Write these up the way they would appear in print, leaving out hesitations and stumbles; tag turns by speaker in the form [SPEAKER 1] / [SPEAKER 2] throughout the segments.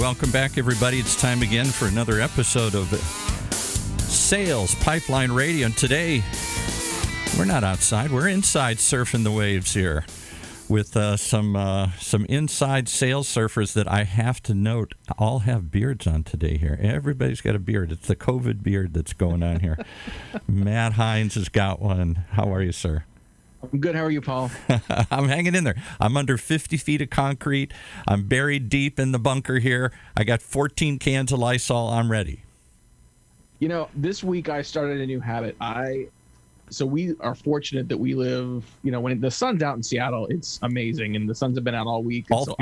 [SPEAKER 1] welcome back, everybody. It's time again for another episode of Sales Pipeline Radio. And today, we're not outside. We're inside surfing the waves here with some inside sales surfers that I have to note all have beards on today here. Everybody's got a beard. It's the COVID beard that's going on here. Matt Hines has got one. How are you, sir?
[SPEAKER 2] I'm good. How are you, Paul?
[SPEAKER 1] I'm hanging in there. I'm under 50 feet of concrete. I'm buried deep in the bunker here. I got 14 cans of Lysol. I'm ready.
[SPEAKER 2] You know, this week I started a new habit. So we are fortunate that we live, when the sun's out in Seattle, it's amazing. And the suns have been out all week.
[SPEAKER 1] You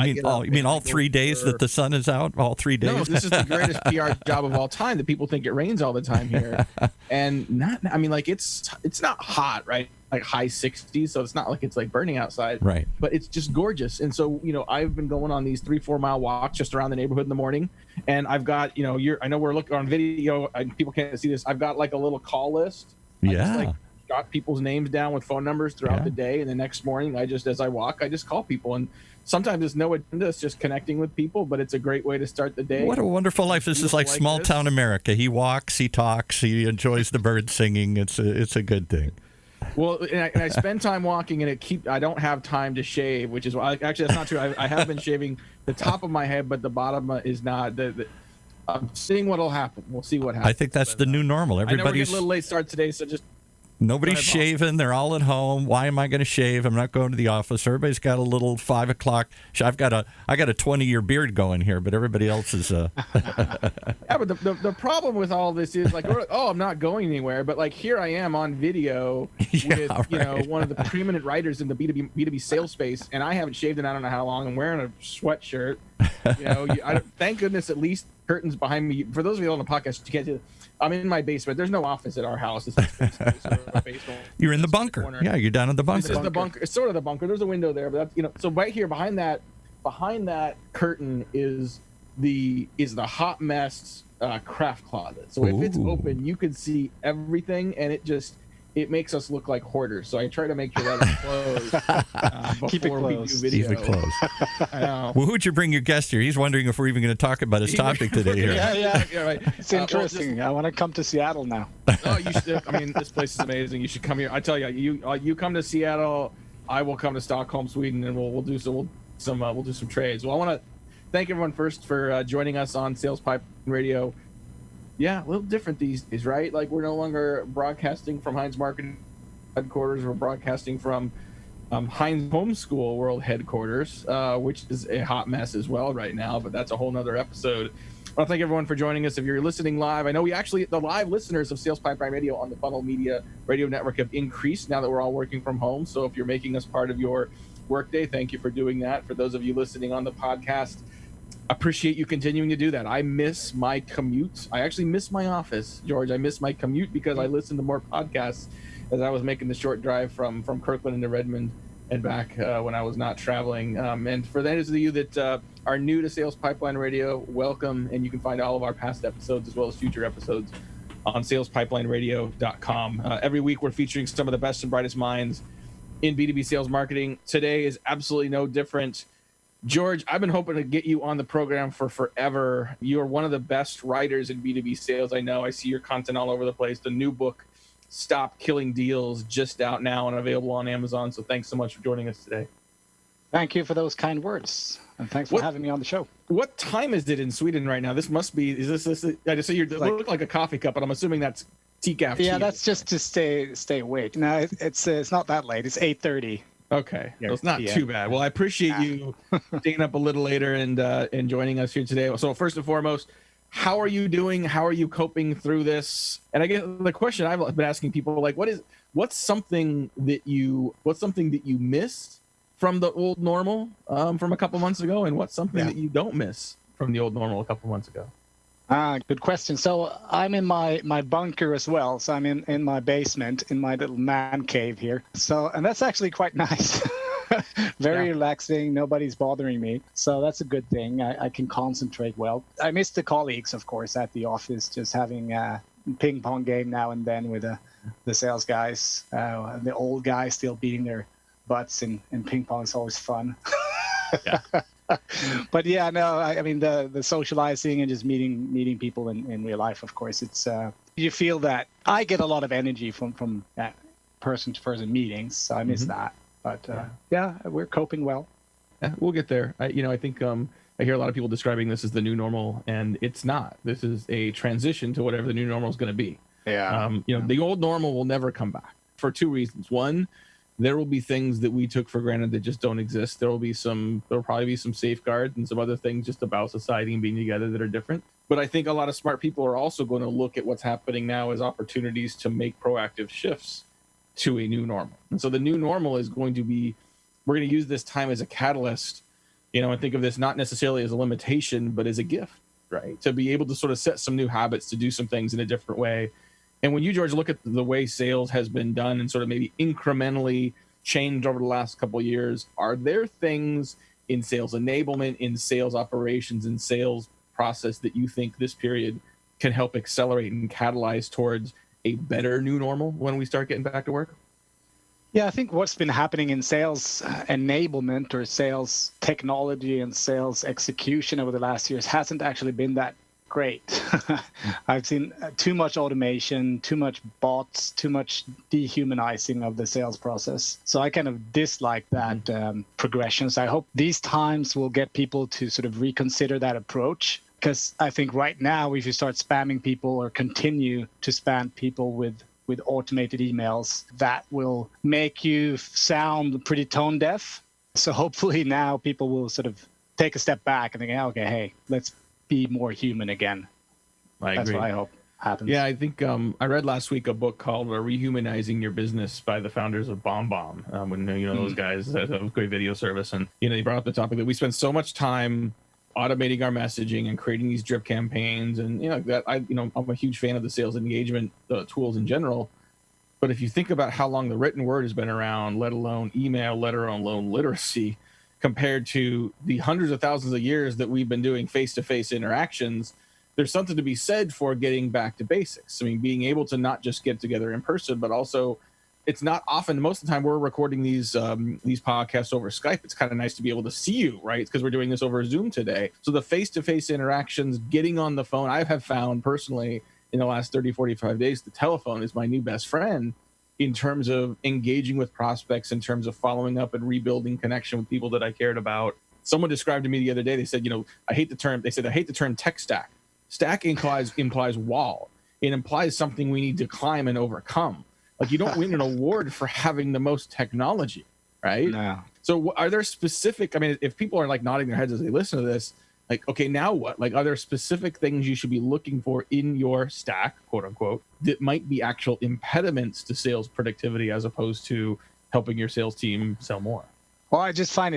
[SPEAKER 1] mean all 3 days that the sun is out? All 3 days?
[SPEAKER 2] No, this is the greatest PR job of all time that people think it rains all the time here. And it's not hot, right? Like high 60s. So it's not like it's like burning outside.
[SPEAKER 1] Right.
[SPEAKER 2] But it's just gorgeous. And so, I've been going on these 3-4 mile walks just around the neighborhood in the morning. And I've got, I know we're looking on video and people can't see this. I've got like a little call list.
[SPEAKER 1] Yeah.
[SPEAKER 2] Jot people's names down with phone numbers throughout the day, and the next morning as I walk, I just call people. And sometimes there's no agenda, it's just connecting with people, but it's a great way to start the day.
[SPEAKER 1] What a wonderful life. This is like small town America. He walks, he talks, he enjoys the birds singing. It's a good thing.
[SPEAKER 2] Well, and I spend time walking, and I don't have time to shave, which is why actually that's not true. I have been shaving the top of my head, but the bottom is not. I'm seeing what'll happen. We'll see what happens.
[SPEAKER 1] I think that's the new normal.
[SPEAKER 2] I know we're getting a little late start today, so just.
[SPEAKER 1] Nobody's shaving. They're all at home. Why am I going to shave? I'm not going to the office. Everybody's got a little 5 o'clock. I got a 20-year beard going here, but everybody else is. Yeah,
[SPEAKER 2] but the problem with all this is like, I'm not going anywhere. But like here I am on video with one of the preeminent writers in the B2B sales space, and I haven't shaved in I don't know how long. I'm wearing a sweatshirt. Thank goodness at least curtains behind me. For those of you on the podcast, you can't see. I'm in my basement. There's no office at our house. It's
[SPEAKER 1] You're in the bunker. Yeah, you're down in the bunker.
[SPEAKER 2] This is the bunker. It's sort of the bunker. There's a window there, but that's, so right here behind that curtain is the hot mess craft closet. So if it's open, you can see everything, and it makes us look like hoarders. So I try to make sure that it's closed before we do video.
[SPEAKER 1] Keep it closed.
[SPEAKER 2] I know.
[SPEAKER 1] Well, who'd you bring your guest here? He's wondering if we're even going to talk about his topic today here.
[SPEAKER 2] Yeah, right.
[SPEAKER 3] It's interesting. I want to come to Seattle now.
[SPEAKER 2] Oh, you should. I mean, this place is amazing. You should come here. I tell you, you come to Seattle, I will come to Stockholm, Sweden, and we'll do some trades. Well, I want to thank everyone first for joining us on Sales Pipe Radio. Yeah, a little different these days, right? Like we're no longer broadcasting from Hines Marketing headquarters. We're broadcasting from Hines Homeschool World headquarters, which is a hot mess as well right now, but that's a whole nother episode. I want to thank everyone for joining us. If you're listening live, I know the live listeners of Sales Pipeline Radio on the Funnel Media Radio Network have increased now that we're all working from home. So if you're making us part of your workday, thank you for doing that. For those of you listening on the podcast, appreciate you continuing to do that. I miss my commute. I actually miss my office, George. I miss my commute because I listen to more podcasts as I was making the short drive from Kirkland into Redmond and back when I was not traveling. And for those of you that are new to Sales Pipeline Radio, welcome. And you can find all of our past episodes as well as future episodes on salespipelineradio.com. Every week we're featuring some of the best and brightest minds in B2B sales marketing. Today is absolutely no different. George, I've been hoping to get you on the program for forever. You're one of the best writers in B2B sales. I know. I see your content all over the place. The new book, Stop Killing Deals, just out now and available on Amazon. So thanks so much for joining us today.
[SPEAKER 3] Thank you for those kind words. And thanks for having me on the show.
[SPEAKER 2] What time is it in Sweden right now? This must be, I just say you look like a coffee cup, but I'm assuming that's decaf tea.
[SPEAKER 3] Yeah, that's just to stay awake. No, it's not that late. It's 8:30.
[SPEAKER 2] Okay, so it's not too bad. Well, I appreciate you staying up a little later and joining us here today. So first and foremost, how are you doing? How are you coping through this? And I guess the question I've been asking people, like, what's something that you missed from the old normal from a couple months ago, and what's something that you don't miss from the old normal a couple months ago?
[SPEAKER 3] Good question. So I'm in my bunker as well. So I'm in my basement, in my little man cave here. And that's actually quite nice. Very relaxing. Nobody's bothering me. So that's a good thing. I can concentrate well. I miss the colleagues, of course, at the office, just having a ping pong game now and then with the sales guys. The old guys still beating their butts in ping pong is always fun.
[SPEAKER 2] Yeah.
[SPEAKER 3] But yeah, no, I mean the socializing and just meeting people in real life. Of course, it's you feel that I get a lot of energy from person to person meetings, so I miss that. But yeah, we're coping well.
[SPEAKER 2] Yeah, we'll get there. I think I hear a lot of people describing this as the new normal, and it's not. This is a transition to whatever the new normal is going to be.
[SPEAKER 3] Yeah.
[SPEAKER 2] The old normal will never come back for two reasons. One, there will be things that we took for granted that just don't exist. There'll probably be some safeguards and some other things just about society and being together that are different. But I think a lot of smart people are also going to look at what's happening now as opportunities to make proactive shifts to a new normal. And so the new normal is going to be, we're going to use this time as a catalyst, and think of this not necessarily as a limitation, but as a gift, right? To be able to sort of set some new habits, to do some things in a different way. And when you, George, look at the way sales has been done and sort of maybe incrementally changed over the last couple of years, are there things in sales enablement, in sales operations, in sales process that you think this period can help accelerate and catalyze towards a better new normal when we start getting back to work?
[SPEAKER 3] Yeah, I think what's been happening in sales enablement or sales technology and sales execution over the last years hasn't actually been that great. I've seen too much automation, too much bots, too much dehumanizing of the sales process. So I kind of dislike that progression. So I hope these times will get people to sort of reconsider that approach. Because I think right now, if you start spamming people or continue to spam people with automated emails, that will make you sound pretty tone deaf. So hopefully now people will sort of take a step back and think, okay, hey, let's be more human again. That's what I hope happens. Yeah,
[SPEAKER 2] I think I read last week a book called Rehumanizing Your Business by the founders of BombBomb. When those guys have a great video service, and they brought up the topic that we spend so much time automating our messaging and creating these drip campaigns, and that I'm a huge fan of the sales engagement tools in general. But if you think about how long the written word has been around, let alone email, let alone literacy, compared to the hundreds of thousands of years that we've been doing face-to-face interactions, there's something to be said for getting back to basics. I mean, being able to not just get together in person, but also, it's not often, most of the time we're recording these podcasts over Skype. It's kind of nice to be able to see you, right? Because we're doing this over Zoom today. So the face-to-face interactions, getting on the phone, I have found personally in the last 30, 45 days, the telephone is my new best friend in terms of engaging with prospects, in terms of following up and rebuilding connection with people that I cared about. Someone described to me the other day, they said, I hate the term tech stack. Stack implies wall. It implies something we need to climb and overcome. Like, you don't win an award for having the most technology, right?
[SPEAKER 3] No.
[SPEAKER 2] So are there specific, if people are like nodding their heads as they listen to this, like, okay, now what? Like, are there specific things you should be looking for in your stack, quote unquote, that might be actual impediments to sales productivity as opposed to helping your sales team sell more?
[SPEAKER 3] Well, I just find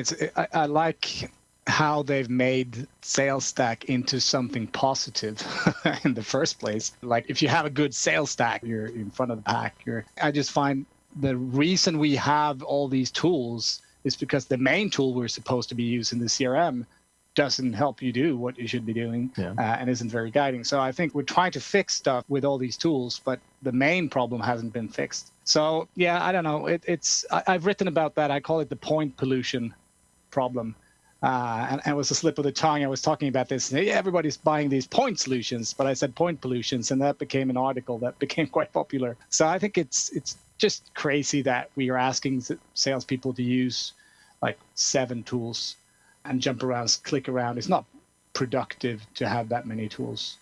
[SPEAKER 3] I like how they've made sales stack into something positive in the first place. Like, if you have a good sales stack, you're in front of the pack. I just find the reason we have all these tools is because the main tool we're supposed to be using, the CRM, doesn't help you do what you should be doing and isn't very guiding. So I think we're trying to fix stuff with all these tools, but the main problem hasn't been fixed. So yeah, I don't know. I've written about that. I call it the point pollution problem. And it was a slip of the tongue. I was talking about this. Everybody's buying these point solutions, but I said point pollutions, and that became an article that became quite popular. So I think it's just crazy that we are asking salespeople to use like 7 tools and jump around, click around. It's not productive to have that many tools.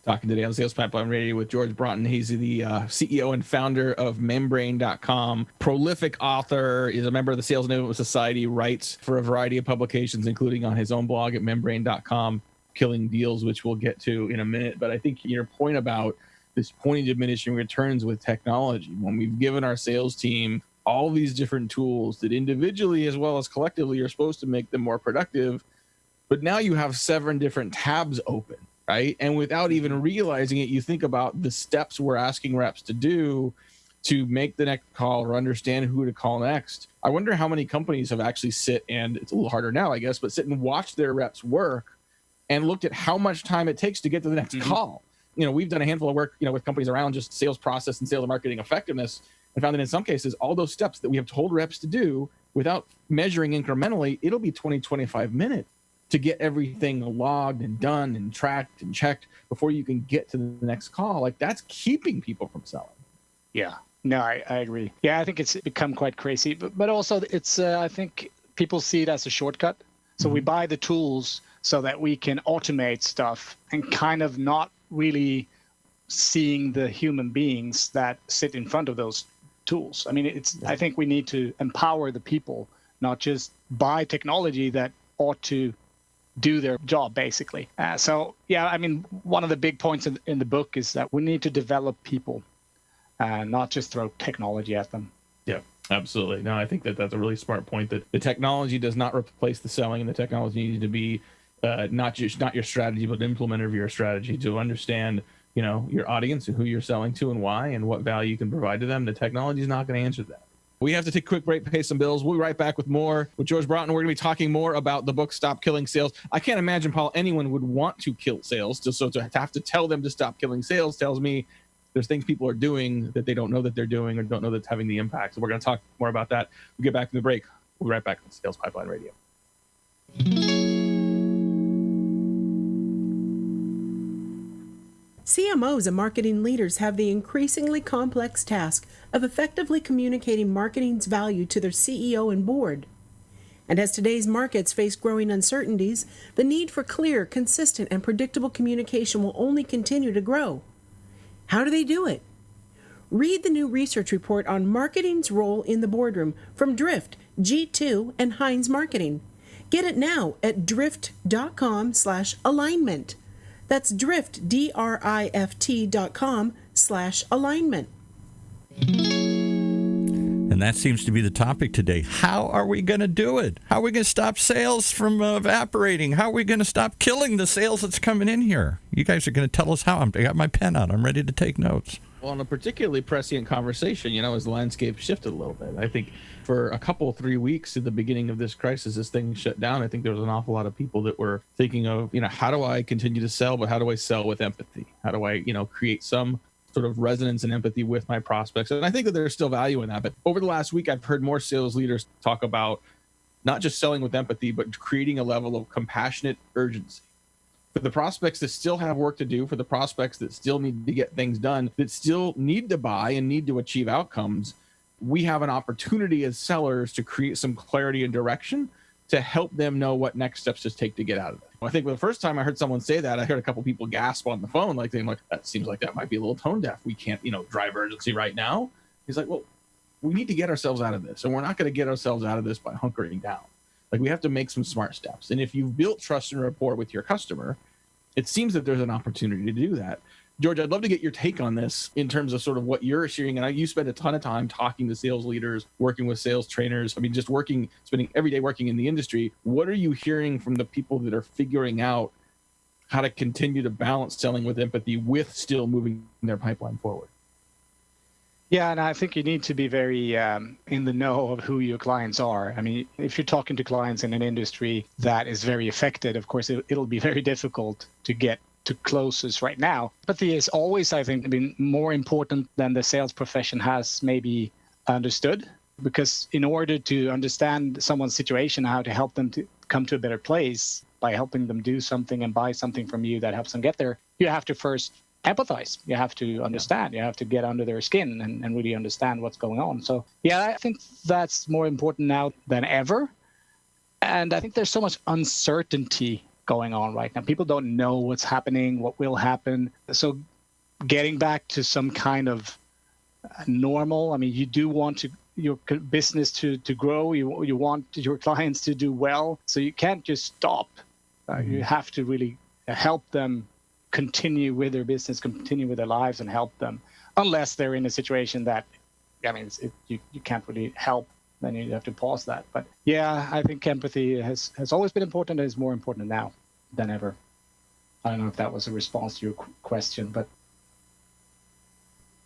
[SPEAKER 2] Talking today on Sales Pipeline Radio with George Broughton. He's the CEO and founder of Membrane.com. Prolific author, is a member of the Sales Enablement Society, writes for a variety of publications, including on his own blog at Membrane.com, Killing Deals, which we'll get to in a minute. But I think your point about this point of diminishing returns with technology, when we've given our sales team all these different tools that individually as well as collectively are supposed to make them more productive, but now you have 7 different tabs open, right? And without even realizing it, you think about the steps we're asking reps to do to make the next call or understand who to call next. I wonder how many companies have actually and it's a little harder now, I guess, but sit and watch their reps work and looked at how much time it takes to get to the next call. We've done a handful of work, with companies around just sales process and sales and marketing effectiveness, and found that in some cases, all those steps that we have told reps to do without measuring incrementally, it'll be 20, 25 minutes to get everything logged and done and tracked and checked before you can get to the next call, like that's keeping people from selling.
[SPEAKER 3] Yeah. No, I agree. Yeah, I think it's become quite crazy, but also it's I think people see it as a shortcut. So we buy the tools so that we can automate stuff and kind of not really seeing the human beings that sit in front of those tools. I mean, I think we need to empower the people, not just buy technology that ought to do their job, basically. So, yeah, I mean, one of the big points in the book is that we need to develop people, not just throw technology at them.
[SPEAKER 2] Yeah, absolutely. No, I think that's a really smart point, that the technology does not replace the selling, and the technology needs to be not your strategy, but an implementer of your strategy to understand, your audience and who you're selling to and why and what value you can provide to them. The technology is not going to answer that. We have to take a quick break, pay some bills. We'll be right back with more with George Broughton. We're going to be talking more about the book, Stop Killing Sales. I can't imagine, Paul, anyone would want to kill sales. So to have to tell them to stop killing sales tells me there's things people are doing that they don't know that they're doing or don't know that's having the impact. So we're going to talk more about that. We'll get back from the break. We'll be right back on Sales Pipeline Radio.
[SPEAKER 4] CMOs and marketing leaders have the increasingly complex task of effectively communicating marketing's value to their CEO and board. And as today's markets face growing uncertainties, the need for clear, consistent, and predictable communication will only continue to grow. How do they do it? Read the new research report on marketing's role in the boardroom from Drift, G2, and Heinz Marketing. Get it now at drift.com/alignment. That's Drift, DRIFT.com/alignment.
[SPEAKER 1] And that seems to be the topic today. How are we going to do it? How are we going to stop sales from evaporating? How are we going to stop killing the sales that's coming in here? You guys are going to tell us how. I got my pen out. I'm ready to take notes.
[SPEAKER 2] Well, in a particularly prescient conversation, as the landscape shifted a little bit. I think for a couple, 3 weeks at the beginning of this crisis, this thing shut down. I think there was an awful lot of people that were thinking of, how do I continue to sell, but how do I sell with empathy? How do I, create some sort of resonance and empathy with my prospects? And I think that there's still value in that. But over the last week, I've heard more sales leaders talk about not just selling with empathy, but creating a level of compassionate urgency. For the prospects that still have work to do, for the prospects that still need to get things done, that still need to buy and need to achieve outcomes, we have an opportunity as sellers to create some clarity and direction to help them know what next steps to take to get out of it. I think the first time I heard someone say that, I heard a couple people gasp on the phone, like that seems like that might be a little tone deaf. We can't, drive urgency right now. He's like, well, we need to get ourselves out of this, and we're not going to get ourselves out of this by hunkering down. Like, we have to make some smart steps. And if you've built trust and rapport with your customer, it seems that there's an opportunity to do that. George, I'd love to get your take on this in terms of sort of what you're hearing. And you spend a ton of time talking to sales leaders, working with sales trainers. I mean, just spending every day working in the industry. What are you hearing from the people that are figuring out how to continue to balance selling with empathy with still moving their pipeline forward?
[SPEAKER 3] Yeah, and I think you need to be very in the know of who your clients are. I mean, if you're talking to clients in an industry that is very affected, of course, it'll be very difficult to get to closes right now. Empathy is always, I think, been more important than the sales profession has maybe understood, because in order to understand someone's situation, how to help them to come to a better place by helping them do something and buy something from you that helps them get there, you have to first empathize. You have to understand. You have to get under their skin and really understand what's going on. So, yeah, I think that's more important now than ever. And I think there's so much uncertainty going on right now. People don't know what's happening, what will happen. So getting back to some kind of normal, I mean, you do want your business to grow. You want your clients to do well. So you can't just stop. You have to really help them continue with their business, continue with their lives, and help them, unless they're in a situation that, I mean, you can't really help. Then you have to pause that. But yeah, I think empathy has always been important and is more important now than ever. I don't know if that was a response to your question, but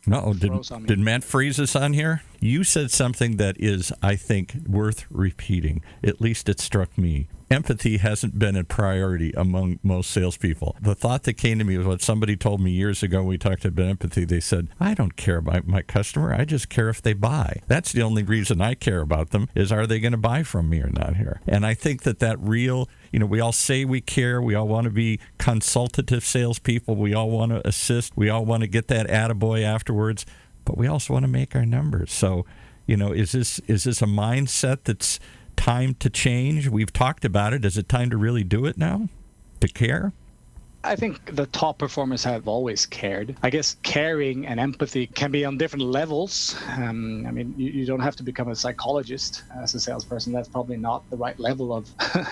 [SPEAKER 1] no, did Matt freeze us on here? You said something that is, I think, worth repeating. At least it struck me. Empathy hasn't been a priority among most salespeople. The thought that came to me was what somebody told me years ago when we talked about empathy. They said, I don't care about my customer. I just care if they buy. That's the only reason I care about them, is are they going to buy from me or not here? And I think that real we all say we care. We all want to be consultative salespeople. We all want to assist. We all want to get that attaboy afterwards. But we also want to make our numbers. So, is this a mindset that's time to change? We've talked about it. Is it time to really do it now? To care?
[SPEAKER 3] I think the top performers have always cared. I guess caring and empathy can be on different levels. You don't have to become a psychologist as a salesperson. That's probably not the right level of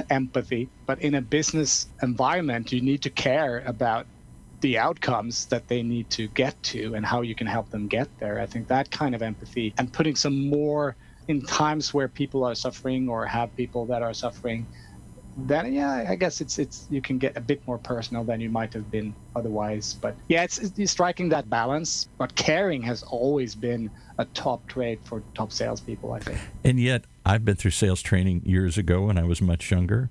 [SPEAKER 3] empathy. But in a business environment, you need to care about the outcomes that they need to get to and how you can help them get there. I think that kind of empathy and putting some more in times where people are suffering or have people that are suffering, then I guess it's you can get a bit more personal than you might have been otherwise. But it's striking that balance. But caring has always been a top trait for top salespeople, I think.
[SPEAKER 1] And yet, I've been through sales training years ago when I was much younger.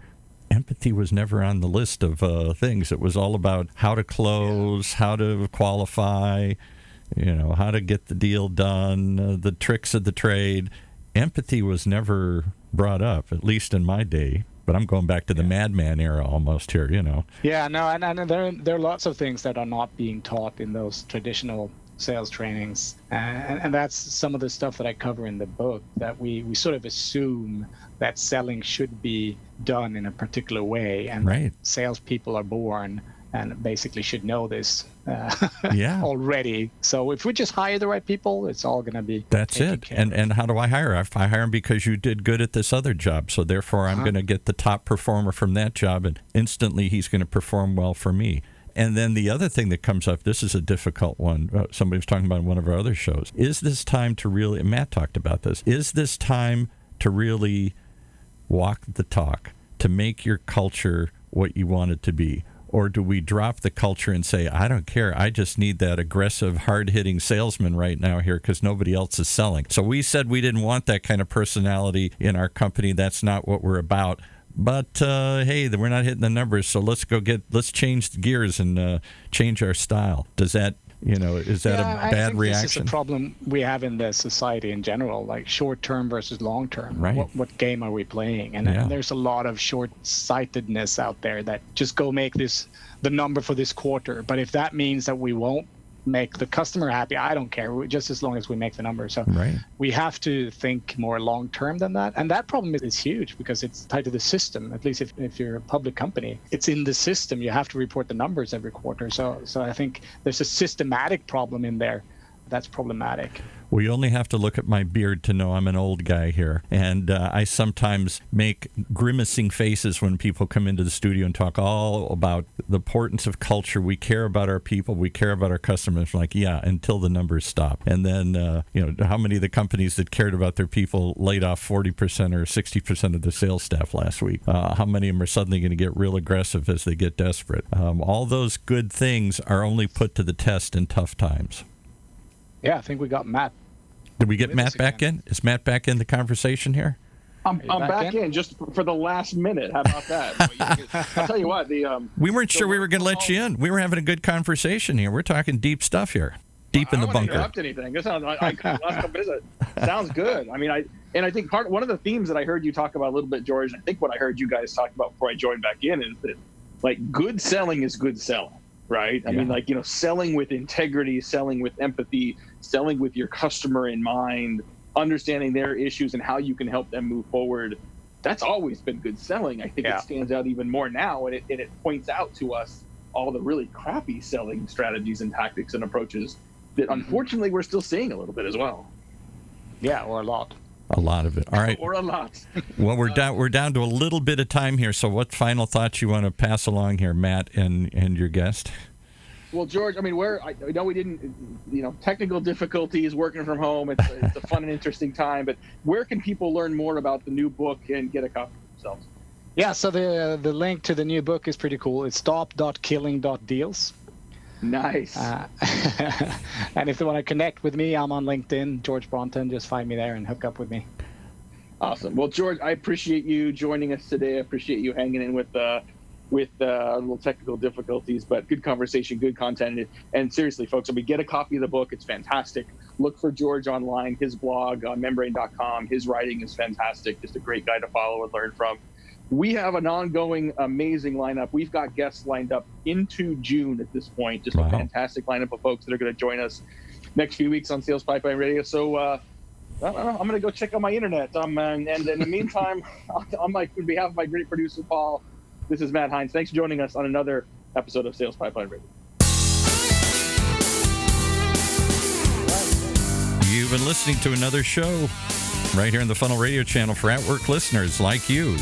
[SPEAKER 1] Empathy was never on the list of things. It was all about how to close, how to qualify, how to get the deal done, the tricks of the trade. Empathy was never brought up, at least in my day. But I'm going back to the madman era almost here,
[SPEAKER 3] Yeah, no, and there are lots of things that are not being taught in those traditional sales trainings. And that's some of the stuff that I cover in the book, that we sort of assume that selling should be done in a particular way. And
[SPEAKER 1] right.
[SPEAKER 3] Salespeople are born and basically should know this
[SPEAKER 1] yeah.
[SPEAKER 3] already. So if we just hire the right people, it's all going to be
[SPEAKER 1] That's it. And how do I hire? I hire them because you did good at this other job. So therefore, I'm going to get the top performer from that job, and instantly he's going to perform well for me. And then the other thing that comes up, this is a difficult one. Somebody was talking about in one of our other shows. Is this time to really, Matt talked about this, is this time to really walk the talk, to make your culture what you want it to be? Or do we drop the culture and say, I don't care, I just need that aggressive, hard-hitting salesman right now here because nobody else is selling? So we said we didn't want that kind of personality in our company. That's not what we're about. But, hey, we're not hitting the numbers, so let's change the gears and change our style. Does that, is that a bad reaction?
[SPEAKER 3] This is a problem we have in the society in general, like short-term versus long-term.
[SPEAKER 1] Right.
[SPEAKER 3] What game are we playing? And there's a lot of short-sightedness out there that just go make this the number for this quarter. But if that means that we won't make the customer happy, I don't care, just as long as we make the number. So we have to think more long-term than that. And that problem is huge because it's tied to the system. At least if you're a public company, it's in the system. You have to report the numbers every quarter. So I think there's a systematic problem in there that's problematic.
[SPEAKER 1] Well, you only have to look at my beard to know I'm an old guy here. And I sometimes make grimacing faces when people come into the studio and talk all about the importance of culture. We care about our people. We care about our customers. Like, yeah, until the numbers stop. And then, how many of the companies that cared about their people laid off 40% or 60% of their sales staff last week? How many of them are suddenly going to get real aggressive as they get desperate? All those good things are only put to the test in tough times.
[SPEAKER 3] Yeah, I think we got Matt.
[SPEAKER 1] Did we get Matt back in? Is Matt back in the conversation here?
[SPEAKER 2] I'm back in just for the last minute. How about that? I'll tell you what.
[SPEAKER 1] We weren't sure we were going to let you in. We were having a good conversation here. We're talking deep stuff here, deep in the bunker.
[SPEAKER 2] I don't want to interrupt anything. This sounds. Let's go visit. Sounds good. I mean, I think one of the themes that I heard you talk about a little bit, George. I think what I heard you guys talk about before I joined back in is that, like, good selling is good selling. Right. I mean, selling with integrity, selling with empathy, selling with your customer in mind, understanding their issues and how you can help them move forward. That's always been good selling. I think it stands out even more now. And it points out to us all the really crappy selling strategies and tactics and approaches that unfortunately we're still seeing a little bit as well.
[SPEAKER 3] Yeah, or a lot.
[SPEAKER 1] A lot of it. All right.
[SPEAKER 2] Or a lot.
[SPEAKER 1] Well, we're down to a little bit of time here. So what final thoughts you want to pass along here, Matt, and your guest?
[SPEAKER 2] Well, George, I mean, I know we didn't, technical difficulties, working from home. It's a fun and interesting time. But where can people learn more about the new book and get a copy themselves?
[SPEAKER 3] Yeah, so the link to the new book is pretty cool. It's stop.killing.deals.
[SPEAKER 2] Nice.
[SPEAKER 3] And if they want to connect with me, I'm on LinkedIn, George Bronton. Just find me there and hook up with me.
[SPEAKER 2] Awesome. Well, George, I appreciate you joining us today. I appreciate you hanging in with little technical difficulties, but good conversation, good content. And seriously, folks, get a copy of the book. It's fantastic. Look for George online, his blog on membrane.com. His writing is fantastic. Just a great guy to follow and learn from. we have an ongoing amazing lineup. We've got guests lined up into June at this point. Just a fantastic lineup of folks that are going to join us next few weeks on Sales Pipeline Radio. So I don't know. I'm going to go check out my internet. And in the meantime, on behalf of my great producer, Paul, this is Matt Hines. Thanks for joining us on another episode of Sales Pipeline Radio.
[SPEAKER 1] You've been listening to another show right here on the Funnel Radio channel for at-work listeners like you.